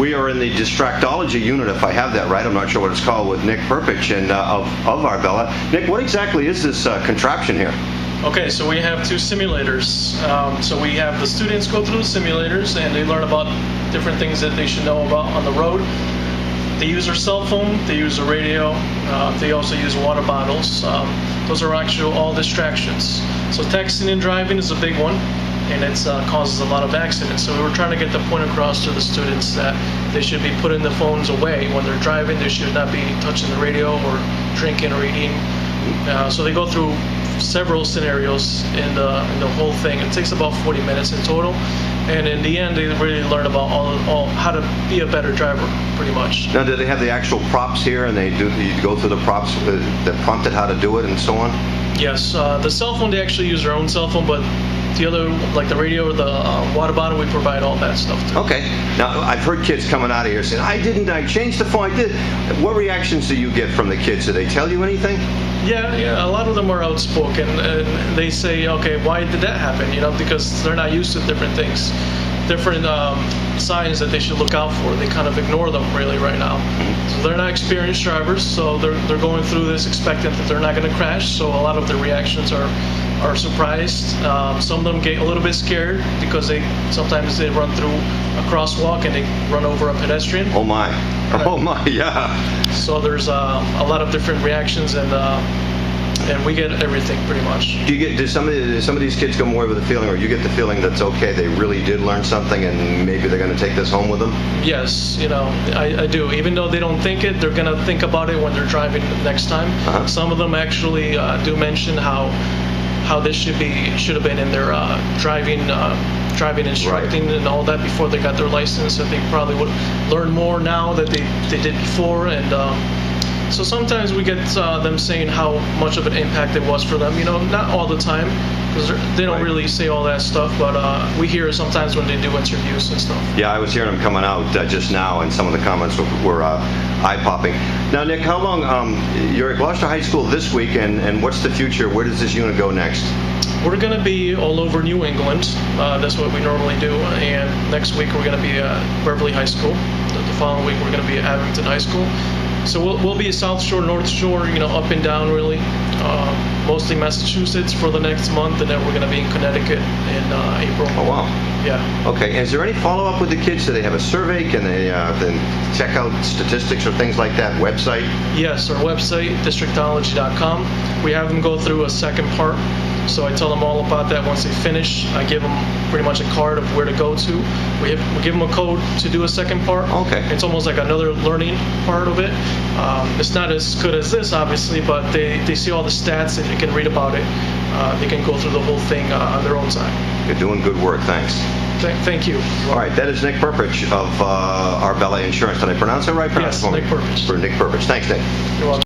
We are in the distractology unit, if I have that right. I'm not sure what it's called, with Nick Prpich and of Arbella. Nick, what exactly is this contraption here? Okay, so we have two simulators. So we have the students go through the simulators and they learn about different things that they should know about on the road. They use their cell phone, they use a radio, they also use water bottles. Those are actually all distractions. So texting and driving is a big one, and it causes a lot of accidents. So we were trying to get the point across to the students that they should be putting the phones away when they're driving. They should not be touching the radio or drinking or eating. So they go through several scenarios in the whole thing. It takes about 40 minutes in total, and in the end they really learn about all how to be a better driver, pretty much. Now, do they have the actual props here, and you go through the props that prompted how to do it and so on? Yes, the cell phone, they actually use their own cell phone, but the other, like the radio or the water bottle, we provide all that stuff too. Okay. Now, I've heard kids coming out of here saying, I changed the phone, I did. What reactions do you get from the kids? Do they tell you anything? Yeah, a lot of them are outspoken, and they say, okay, why did that happen? Because they're not used to different things, different signs that they should look out for. They kind of ignore them really right now. So they're not experienced drivers, so they're going through this expectant that they're not going to crash. So a lot of their reactions are surprised. Some of them get a little bit scared because sometimes they run through a crosswalk and they run over a pedestrian. Oh my! Right. Oh my! Yeah. So there's a lot of different reactions, and we get everything pretty much. Do some of these kids come away with a feeling, or you get the feeling that's okay, they really did learn something, and maybe they're going to take this home with them? Yes, I do. Even though they don't think it, they're going to think about it when they're driving next time. Uh-huh. Some of them actually do mention how this should have been in their driving instructing, right, and all that before they got their license. That they probably would learn more now that they did before, and so sometimes we get them saying how much of an impact it was for them. Not all the time, because they don't really say all that stuff, but we hear it sometimes when they do interviews and stuff. Yeah, I was hearing them coming out just now, and some of the comments were eye-popping. Now, Nick, how long, you're at Gloucester High School this week, and what's the future? Where does this unit go next? We're going to be all over New England. That's what we normally do. And next week we're going to be at Beverly High School. The following week we're going to be at Abington High School. So we'll be South Shore, North Shore, up and down really. Mostly Massachusetts for the next month, and then we're going to be in Connecticut in April. Oh wow. Yeah. Okay. Is there any follow-up with the kids? Do they have a survey? Can they then check out statistics or things like that? Website? Yes, our website, districtology.com. We have them go through a second part. So I tell them all about that once they finish. I give them pretty much a card of where to go to. We give them a code to do a second part. Okay. It's almost like another learning part of it. It's not as good as this, obviously, but they see all the stats and they can read about it. They can go through the whole thing on their own time. You're doing good work. Thanks. Thank you. All right, that is Nick Prpich of Arbella Insurance. Did I pronounce it right? Yes, Nick Prpich. For Nick Prpich. Thanks, Nick. You're welcome.